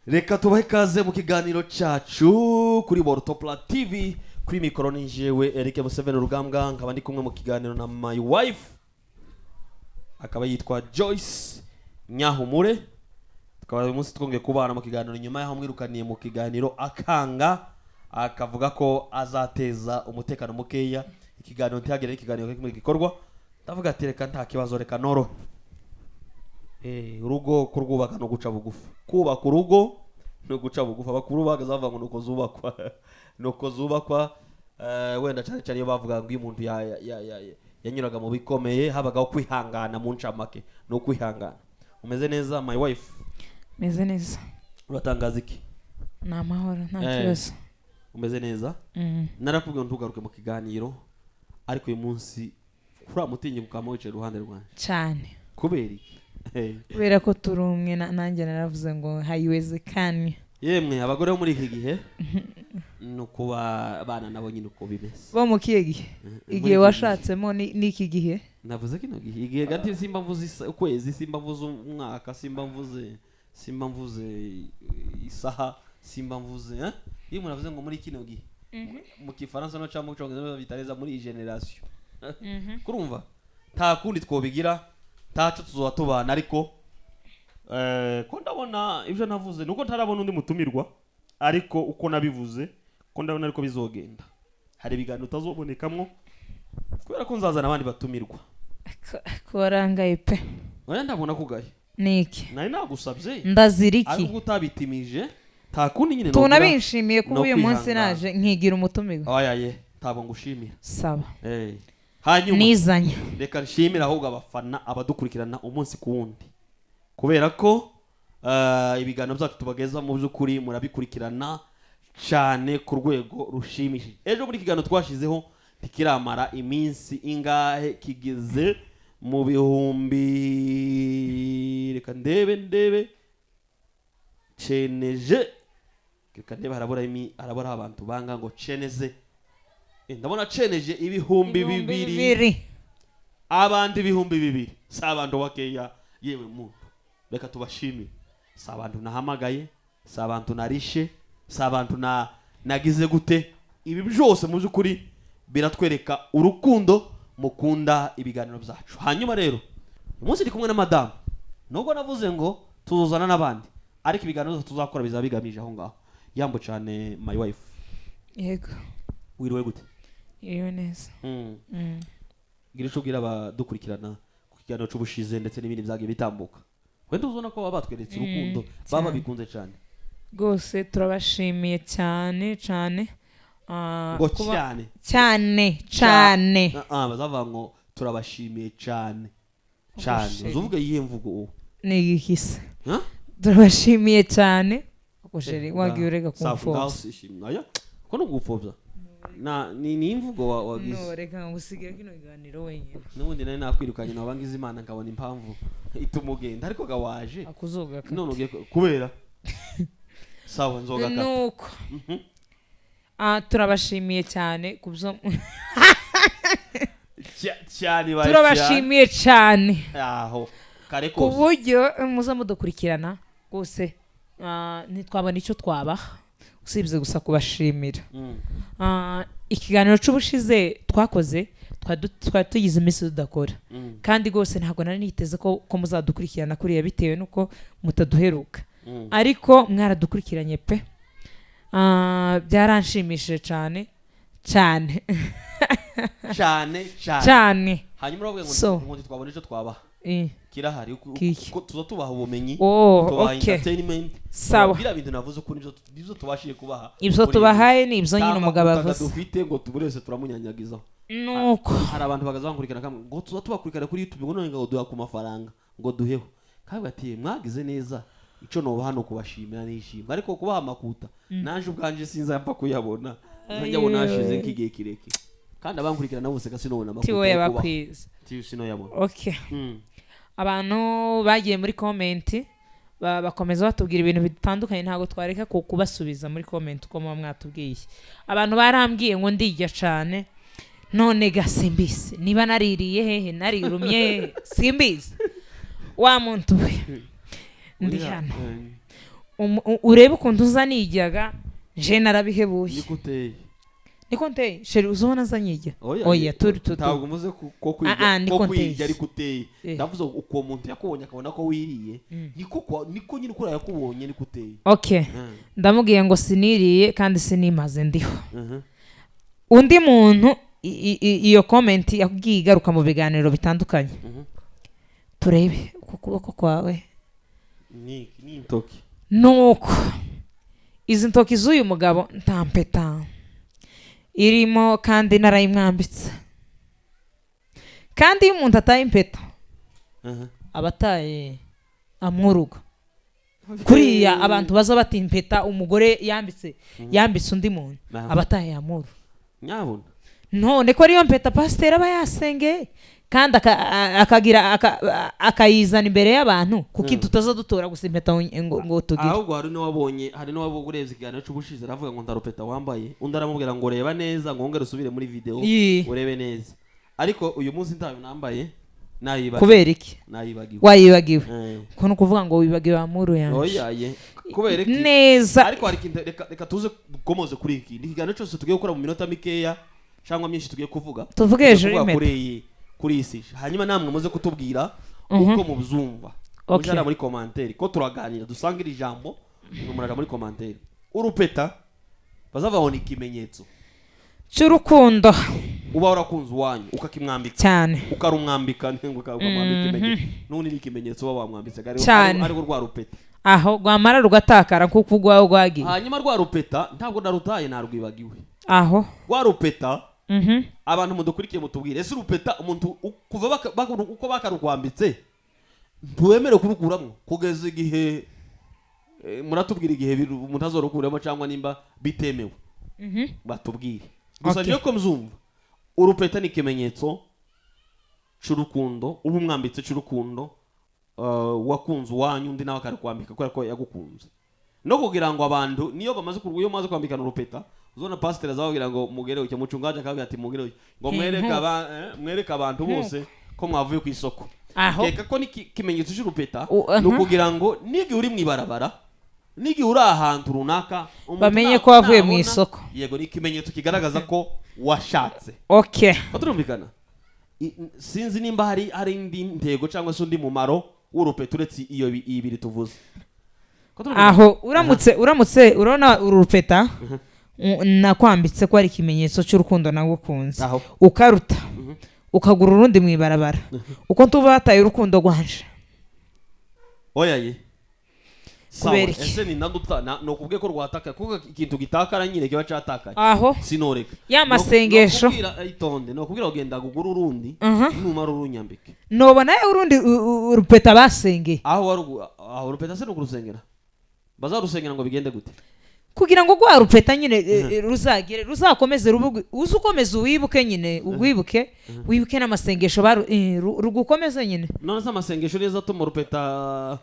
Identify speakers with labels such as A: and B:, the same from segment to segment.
A: Reka tubahe ikaze mu kiganiro cyacu kuri Bortopla TV kuri mikoro ni jewe Eric Museveni Rugambwa nkaba ndi kumwe mu kiganiro na my wife akaba yitwa Joyce Nyahumure. Tukaba uyu munsi twongeye kubana mu kiganiro nyuma yaho mwirukaniye mu kiganiro akanga akavuga ko azateza umutekano mukeya ikiganiro ntihagere ikiganiro kimwe gikorwa. Ndavuga ati reka nta kibazo reka noro urugo kurwubaka no guca bugufi, kubaka urugo no guca bugufi. Abakuru bagazavuga ngo nuko zubakwa wenda cyane cyane iyo bavuga ngo umuntu yanyuraga mu bikomeye habagaho kwihangana mu ncamake no kwihangana. Umeze neza my wife?
B: Meze neza.
A: Uratangaza iki?
B: Na mahoro nta kibazo.
A: Umeze neza? Narakubwiye ntugaruke mu kiganiro ariko uyu munsi kuri mutinyi kukamuce ruhande rwanje
B: cyane.
A: Kubera iki?
B: Kubera ko turumwe nanjye naravuze ngo hayiwezekanye.
A: Yemwe abagore bo muri iki gihe no kuba bana nabo nyine uko bimeze.
B: Bo mu kiye gihe igihe washatsemo n'iki gihe
A: navuze kino gihe igihe gati simba mvuze ukwezi, simba mvuze umwaka, simba mvuze isaha, simba mvuze iyo umuntu avuze ngo muri kino gihe mu kifaransa no cyangwa mu cyongereza bitareza muri generation kurumva nta kundi twobigira tacu tuzoba tubana. Ariko ko ndabona ibyo navuze nuko ntarabona undi mutumirwa, ariko uko nabivuze ko ndabona ariko bizogenda. Hari ibiganiro utazobonekamwo kubera ko nzazana abandi batumirwa.
B: Korangaye pe.
A: Oya ndabona kugaye.
B: Niki?
A: Nari nagusabye.
B: Ndaziriki.
A: Ariko utabitimije nta kundi nyine no.
B: Tunabishimiye ko uyu munsi naje nkigira umutumirwa.
A: Oya ye tabo ngushimira.
B: Sawa.
A: Hanyuma
B: nizanya
A: reka nshimira ahubwo abafana abadukurikirana umunsi ku wundi, kubera ko ibiganiro byacu tubageza mu by'ukuri murabikurikirana cyane ku rwego rushimishije. Ejo muri kiganiro twashizeho ntikiramara iminsi ingahe kigeze mu bihumbi, reka ndebe ceneje, reka ndebe harabura abantu banga ngo ceneze. Ndabona ceneje ibihumbi bibiri, abandi ibihumbi bibiri. Si abantu bakeya yewe muntu, reka tubashimire. Si abantu nahamagaye, si abantu narishe, si abantu nagize gute. Ibi byose mu by'ukuri biratwereka urukundo mukunda ibiganiro byacu. Hanyuma rero umunsi ndi kumwe na madame, nubwo navuze ngo tuzozana n'abandi, ariko ibiganiro tuzakora bizaba bigamije aho ngaho. Yambo cyane my wife.
B: Yego.
A: Wiriwe gute?
B: Iyo neza.
A: Gira cyo gira abadukurikirana ku kiganiro cy'ubushize ndetse n'ibindi byagiye bitambuka. Wenda uzona ko baba batweretse urukundo baba bikunze cyane.
B: Gose turabashimiye cyane.
A: Ngo
B: cyane.
A: Bazavuga ngo turabashimiye cyane. Uzuvuga yihe mvugo uwo?
B: Ni igikise. Turabashimiye cyane. Akosheri wagiye urega kumfobya.
A: Ko no gupfobya. Ni imvugo wagize.
B: No reka ngusigira kino kiganiro wenyine.
A: Nubundi nari nakwirukanye nabangize Imana nkabona impamvu itumugenda, ariko gawaje
B: akuzoga
A: none ugiye kubera sawa nzoga ka
B: nuko turabashimiye cyane kubyo
A: cyane bari
B: turabashimiye cyane
A: aho kare kose
B: kuburyo muza mudukurikirana gose ntitwabona icyo twabaha usibye gusa kubashimira. Ikiganiro cy'ubushize twakoze twari tugize iminsi tudakora, kandi gose ntabwo nari niteze ko muzadukurikirana kuriya bitewe nuko mutaduheruka, ariko mwaradukurikiranye pe. Byaranshimishije cyane.
A: Hanyuma uravuga ngo twabona icyo twabaha kirahari ko tuza tubaha ubumenyi, tubaha entertainment.
B: Sawa,
A: bira bintu navuze ko nibyo tubashiye kubaha,
B: ibyo tubahaye ni ibyo nyine umugabo avuze
A: dufite ngo tuburese turamunyanyagizaho.
B: Nuko
A: hari abantu bagazakurikirana ngo tuza tubakurikirana kuri YouTube ngo none ngo duha ku mafaranga ngo duheho, kandi ati mwagize neza ico no hano kubashimira nishimye, ariko kubaha amakuta nanje ubwanje sinza mpfa kuyabona, njyabona hashize nk'igihe kireke, kandi abankurikirana bose gasinobona amakuta
B: tiwo yabakwiza
A: sino yabona.
B: Okay. Abantu bagiye muri comment bakomeza batubwira ibintu bitandukanye, ntago twareka ko kubasubiza muri comment uko mwatubwiye. Abantu barambwiye ngo ndirya cyane, none gasimbise niba naririye hehe narirumye simbize wa muntu we ndi hano urebe ukuntu uza nijyaga je narabihebuye
A: nikuteye
B: niko nteye sheri uzobona aza nijya oya turi
A: ntabwo muze ko kwirya ariko uteye ndavuze uko muntu yakubonye akabona ko wiriye niko nyine ukora yakubonye niko uteye
B: okay ndamubwiye ngo siniriye kandi sinimaze ndiho undi muntu iyo comment yakubwiye igaruka mu biganiro bitandukanye turebe uko kuboko kwawe
A: ni intoki
B: nuko izi ntoki z'uyu mugabo ntampeta irimo kandi narayimwambitse kandi iyo umuntu ataye impeta abataye amwuruga kuriya abantu baza bati impeta umugore yambitse undi muntu abataye amuru
A: nyabona
B: none ko ariyo mpeta pasiteri aba yasengeye kandi akayizana imbere y'abantu kuko tutaza dutora gusa impeta ngo tugire
A: ahubwo hari n'uwabo urebye ikiganiro cy'ubushize aravuga ngo ndarupeta wambaye undi aramubwira ngo reba neza ngo wongere usubire muri video urebe neza ariko uyu munsi ntayo nambaye nayibagiwe
B: kubera iki wayibagiwe ko no kuvuga ngo wibagiwe amuru yanjye
A: oyaye kubera iki
B: neza
A: ariko hari reka tuze gukomoze kuri iki ikiganiro cyose tugiye gukora mu minota mikeya cyangwa myinshi tugiye kuvuga
B: tuvuge hejuru y'impeta
A: kuri isi hanyuma namwe muze kutubwira uko mubyumva mujana muri commentaire ko turaganira dusanga iri jambo muraja muri commentaire urupeta bazavabona ikimenyetso
B: cy'urukundo
A: uba urakunze uwanyu ukakimwambika
B: cyane
A: ukarumwambika ngo ukamwambika ikimenyetso none ni ikimenyetso baba bamwambitse ari rwa rupeta
B: aho rwamara rugatakara kuko ugwaho rwagiye
A: hanyuma rwa rupeta ntabwo narutaye narwibagiwe
B: aho
A: rwa rupeta abantu mudukurikiye mutubwire ese urupeta umuntu kuva uko bakarugwambitse ntuwemere kurukuramo kugeza igihe muratubwira igihe umuntu azorukuramo cyangwa nimba bitemewe batubwire gusa niyo ko mzumva urupeta ni ikimenyetso cy'urukundo uba umwambitse cy'urukundo wakunze uwanyu undi nawe akarukwambika kubera ko yagukunze no kugira ngo abantu niyo bamaze kwambikana urupeta uzona pasiteri azababwira ngo mugere cyo mucungaje akabwira ati mugere ngo mwereke abantu bose ko mwavuye ku isoko keka ko ni kimenyetso cy'urupeta no kugira ngo nigi uri mwibarabara nigi uri ahantu runaka
B: bamenye ko wavuye mu isoko
A: yego ni kimenyetso kigaragaza ko washatse
B: okay
A: baturumvikana sinzi nimba hari indi ntego cyangwa se undi mumaro w'urupeta uretse iyo ibiri tuvuze
B: aho uramutse urona urupeta nakwambitse ko ari ikimenyetso cy'urukundo nagukunze ukaruta ukagura urundi mwibarabara uko ntubataye urukundo rwanje
A: oyaye sawa ese ni ndutana no kubwe ko rwataka kuko ikintu gitakara nyine kiba cyatakaye
B: aho
A: sinoreka
B: ya masengesho
A: itonde no kubwira ugenda gugura urundi numara urunyambike
B: nobona urundi urupeta basenge
A: aho urupeta se no kurusengera bazarusengera ngo bigende gute
B: kugira ngo gwa rupeta nyine ruzagire ruzakomeze uzukomeze uwibuke nyine wibuke n'amasengesho rugukomeze nyine
A: none se amasengesho neza atuma rupeta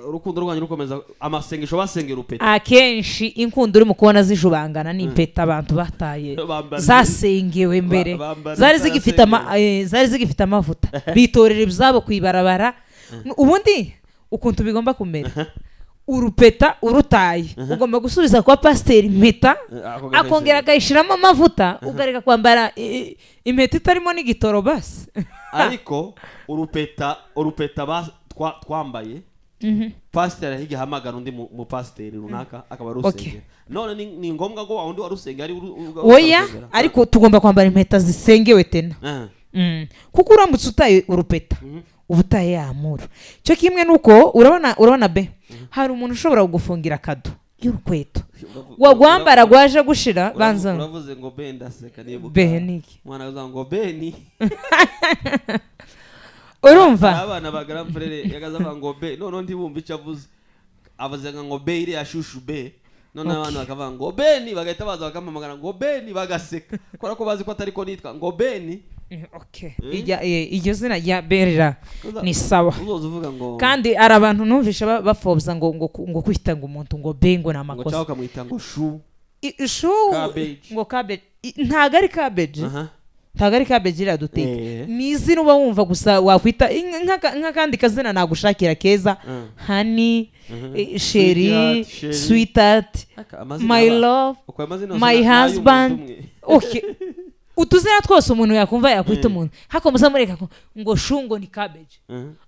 A: urukundo rwanyu rukomeza amasengesho basengera rupeta
B: akenshi inkundo uri mu kubona zijubangana n'impeta abantu bataye zasengewe mbere zari zigifite amavuta bitorera ibyabo kwibarabara ubundi ukuntu bigomba kumera urupeta urutaye ugomba gusubiza kwa pasiteri impeta akongera akayishiramo amavuta ugareka kwambara impeta itarimo n'igitoro basi
A: ariko urupeta twambaye pasiteri ahiga hamagara undi mu pasiteri runaka akaba rusengera none ni ngombwa ko wundi warusengera ari
B: oya ariko tugomba kwambara impeta zisengewe tena kuko uramutse utaye urupeta ubutaye yamuru cyo kimwe nuko urabona be hari umuntu ushobora kugufungira akado y'urukweto wagwambara gwaje gushira banza
A: uravuze ngo be ndaseka nibuka
B: be niki
A: mwana avuga ngo be ni
B: urumva
A: abana ba grand frère yagaza ngo be none ndi bumva icyo avuze avuze ngo be iri yashushu be none abantu bakavuga ngo be ni bagahita baza bakamamagana ngo be ni bagaseka kora ko bazi ko atari ko nitwa ngo be ni
B: okay iryo zina rya berera ni sawa kandi ari abantu numvisha bafobza ngo kwita ngo umuntu ngo bengo na makosa
A: ngo kamwita ngo shu
B: ngo cabbage ntago ari cabbage ntabwo ari cabbage iraduteka ni izina uba wumva gusa wakwita nk'akandi kazina nagushakira keza honey sheri sweetheart my love my husband okay utuzina twose umuntu yakumva yakwita umuntu hako muzamureka ngo shungo ni cabbage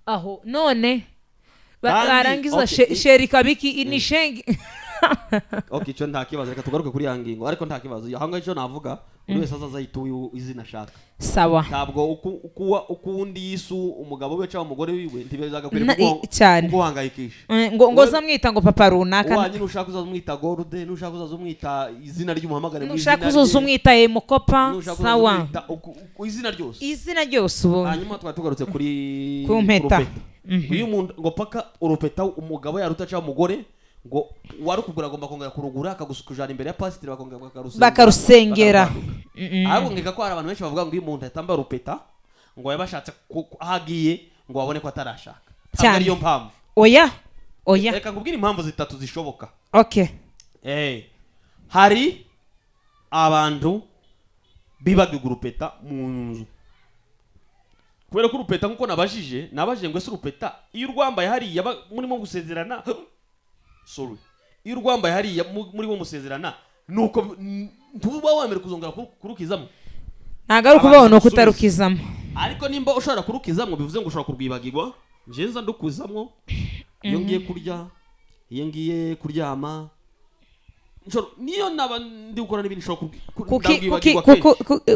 B: aho none barangiza sheri kabiki inishengi
A: okay cyo nta kibazo reka tugaruke kuri yangingo ariko nta kibazo ahanga cyo navuga buri wese azayituye izina shaka
B: sawa
A: ntabwo ukundi yisu umugabo we cyangwa umugore wiwe ntibezaga kwere kuguhangayikisha
B: ngo zamwita ngo papa runaka
A: wanyu ushaka uzazumwita gorde nushaka uzazumwita izina ry'umuhamagare mu
B: izina nushaka uzazumwita mukopa sawa izina ryose ubu
A: hanyuma twatugarutse kuri
B: kumpeta
A: uyu muntu ngo paka urupeta umugabo yaruta cyangwa umugore ngo wari kugura agomba kongera kurugura akagusukujana imbere ya pasiteri
B: bakarusengera
A: ahubwo ngeka ko hari abantu benshi bavuga ngo uyu muntu atamba rupeta ngo yabashatse ahagiye ngo babone ko atarashaka cyane iyo mpamvu
B: oya
A: reka ngubwire impamvu zitatu zishoboka
B: okay
A: hari abantu bibagiga urupeta mu nzu kubera ko urupeta nkuko nabajije ngo ese urupeta iyo urwambaye hariya murimo gusezerana sorry iyo urwambaye hariya muri bo musezerana nuko ntuba wamere kuzongera kurukizamo
B: ntago ari ukubona uko utarukizamo
A: ariko nimba ushobora kurukizamo bivuze ngo ushobora kurwibagirwa njenza ndukuzamo iyo ngiye kurya iyo ngiye kuryama niyo naba ndi gukora n'ibindi ushobora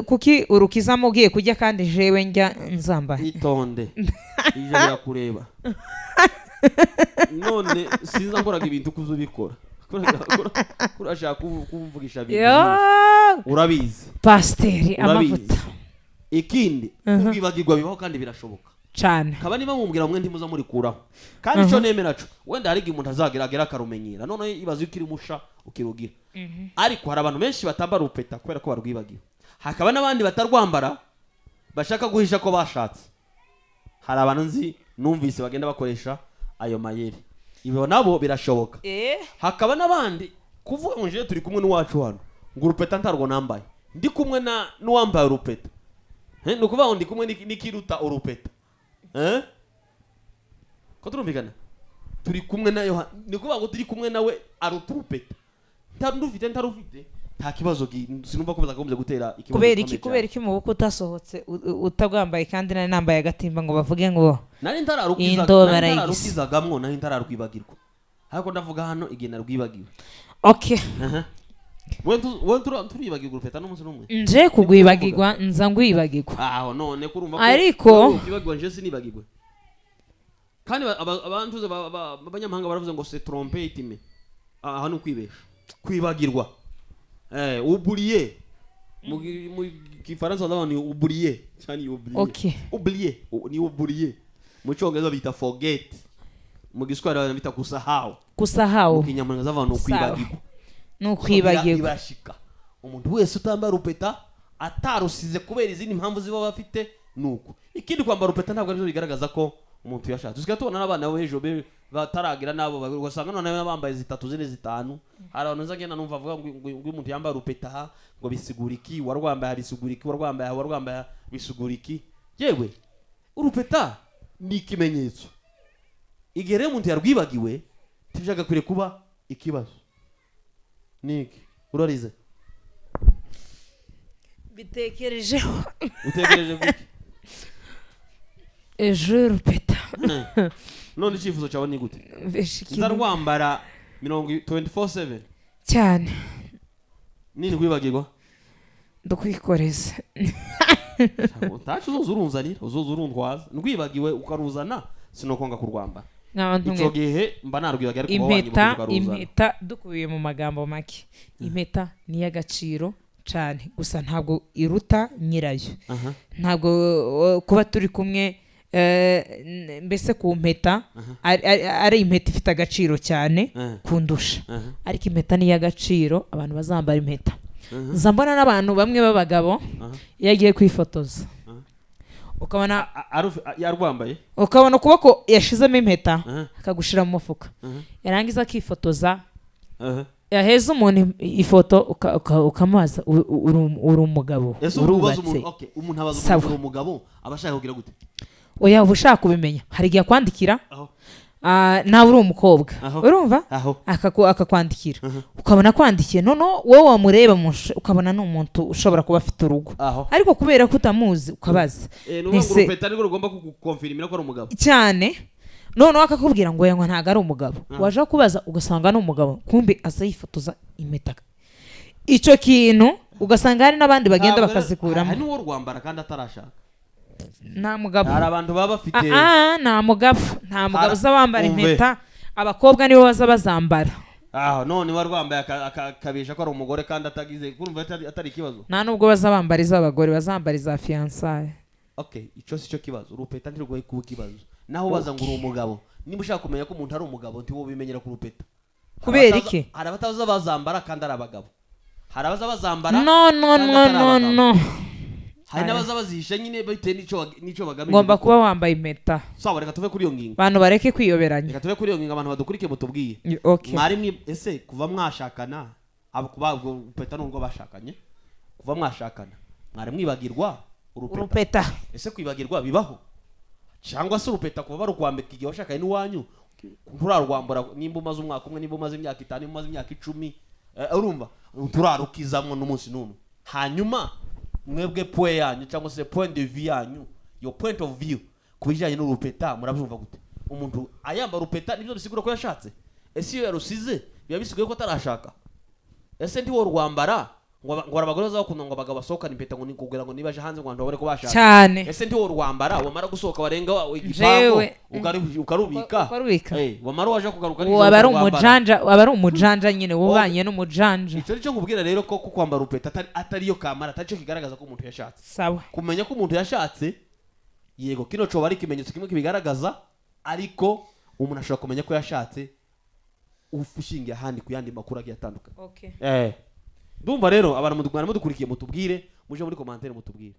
B: kuki urukizamo ugiye kujya kandi jewe njya nzambaye
A: itonde ije birakureba none sinza nkoraga ibintu kuzubikora kurashaka kumvugisha ibintu urabizi
B: pasiteri amavuta
A: ikindi kubwibagirwa bibaho kandi birashoboka
B: cyane
A: kaba niba mubwira mwe ntimuza murikuraho kandi cyo nemera cyo wenda hari umuntu azageragera akarumenyera none ibaze ukiri musha ukirugira ariko hari abantu benshi batambara urupeta kubera ko barwibagiwe hakaba n'abandi batarwambara bashaka guhisha ko bashatse hari abantu nzi numvise bagenda bakoresha ayo mayeri ibo nabo birashoboka hakaba n'abandi kuvuga ngo je turi kumwe n'uwacu hano ngo urupeta ntarwo nambaye ndi kumwe na n'uwambaye urupeta nukuvuga ngo ndi kumwe n'ikiruta urupeta ko turumvikana turi kumwe nayo ni kuvuga ngo turi kumwe nawe aruta urupeta ntarufite nta kibazo sinumva ko bazakomeza gutera ikibazo
B: kubera iki mu bukwe utasohotse utagwambaye kandi nari nambaye agatimba ngo bavuge ngo
A: nari ntararukizagamwo nari ntararwibagirwa ariko ndavuga hano igihe narwibagiwe
B: okay
A: turibagirwa urupeta n'umunsi n'umwe
B: nje kugwibagirwa nza ngwibagirwa
A: aho none kurumva ko
B: ariko
A: kwibagirwa nje sinibagirwe kandi abantu b'abanyamahanga baravuze ngo c'est trompette mais aho ni kwibesha kwibagirwa oublier mu Kifaransa ndabona ni oublier cyane oublier ni oublier mu Cyongereza bita forget mu Giswahili bita kusahau
B: mu
A: Kinyarwanda abantu kwibagirwa
B: n'ukwibagirwa
A: ibashika umuntu wese utambara rupeta atarusize kubera izindi mpamvu ziba bafite nuko ikindi kwambara rupeta ntabwo ari byo bigaragaza ko umuntu yashatse usigaye tubona n'abana b'ejo bataragira nabo ugasanga none bambaye zitatu zine zitanu hari abantu nzagenda numva avuga ngo umuntu yambara rupeta ngo bisigura iki warwambaye bisigura iki warwambaye bisigura iki yewe urupeta ni ikimenyetso igihe rero umuntu yarwibagiwe tibyaga kwire kuba ikibazo niki urarize
B: bitekerejeho
A: utekereje kuki
B: ejo rupeta
A: none icyifuzo cyawe ni gute nzarwambara 24/7
B: cyane
A: nini kwibagirwa
B: ndukwikoreza
A: utacu uzurunzanira uzurundwaza ndwibagiwe ukaruzana sinokonga kurwambara icyo gihe mba narwibagiye ariko
B: impeta dukubiye mu magambo make impeta ni y'agaciro cyane gusa ntabwo iruta nyirayo ntabwo kuba turi kumwe mbese ku mpeta ari impeta ifite agaciro cyane kundusha ariko impeta ni y'agaciro abantu bazambara impeta nza mbona n'abantu bamwe b'abagabo iyo agiye kwifotoza ukabona
A: yarwambaye
B: ukabona ukuboko yashizemo impeta akagushira mu mufuka yarangiza akifotoza yaheza umuntu ifoto ukamubaza uri umugabo urubatse.
A: Umuntu abaza umuntu umugabo abashaka kugira gute?
B: Oya uba ushaka kubimenya, hari igihe akwandikira nawe uri umukobwa urumva akakwandikira ukabona kwandikiye noneho wowe wamureba ukabona ni umuntu ushobora kuba afite urugo ariko kubera ko utamuzi ukabaza
A: urupeta nirwo rugomba kukonfirimira ko ari umugabo
B: cyane noneho akakubwira ngo yango ntago ari umugabo waje kubaza ugasanga ni umugabo kumbi aza yifotoza impeta. Icyo kintu ugasanga hari n'abandi bagenda bakazikuramo.
A: Hari n'uwo rwambara kandi atarashaka.
B: Nta mugabo.
A: Hari abantu baba bafite
B: nta mugabo uza wambara impeta, abakobwa nibo baza bazambara.
A: None warwambaye akabisha ko ari umugore kandi atagize kurumva atari ikibazo.
B: Nta nubwo baza bambara iz'abagore, bazambara iza fiançailles.
A: Icyo si cyo kibazo. Urupeta ntirwo kuba kibazo. Naho baza ngo uri umugabo. Niba ushaka kumenya ko umuntu ari umugabo ntiwo bimenyera ku rupeta.
B: Kubera iki?
A: Hari abataza bazambara kandi ari abagabo. Hari abaza bazambara
B: no.
A: Hari n'abaza bazihisha nyine bitewe n'icyo bagamije.
B: Ngomba kuba wambaye impeta.
A: Sawa, reka tuve kuri iyo ngingo.
B: Abantu bareke kwiyoberanya.
A: Reka tuve kuri iyo ngingo, abantu badukurikiye mutubwiye. Mwari ese kuva mwashakana urupeta n'urwo bashakanye, kuva mwashakana mwari mwibagirwa
B: urupeta?
A: Ese kwibagirwa bibaho? Cyangwa se urupeta kuva barukwambika igihe washakanye n'uwanyu nturarwambura nimba umaze umwaka umwe, nimba umaze imyaka 5, nimba umaze imyaka 10, urumva turarukizamwe n'umunsi n'umwe. Hanyuma mwebwe point yanyu cyangwa se point de vue yanyu, your point of view kubijanye n'urupeta murabyumva gute? Umuntu ayamba urupeta nibyo bisigura ko yashatse? Ese iyo yarusize biba bisigaye ko atarashaka? Ese ndi wo rwambara ngo abagore bazakunda ngo abagabo basohokana impeta ngo nikubwira ngo nibaje hanze ngo ndabone ko bashaka
B: cyane?
A: Ese ndi wo rwambara wamara gusohoka warenga igipango ukarubika wamara waje kugaruka
B: ni aba ari umujanja nyine wubanye n'umujanja.
A: Icyo cyo nkubwira rero ko kwambara urupeta atari yo kamara, atari cyo kigaragaza ko umuntu yashatse.
B: Sawa,
A: kumenya ko umuntu yashatse yego kino cyo bari ikimenyetso kimwe kibigaragaza, ariko umuntu ashobora kumenya ko yashatse ufushingiye ahandi ku yandi makuru agiye atandukanye. Ndumva rero abantu mudukurikiye mutubwire, muje muri commentaire mutubwire.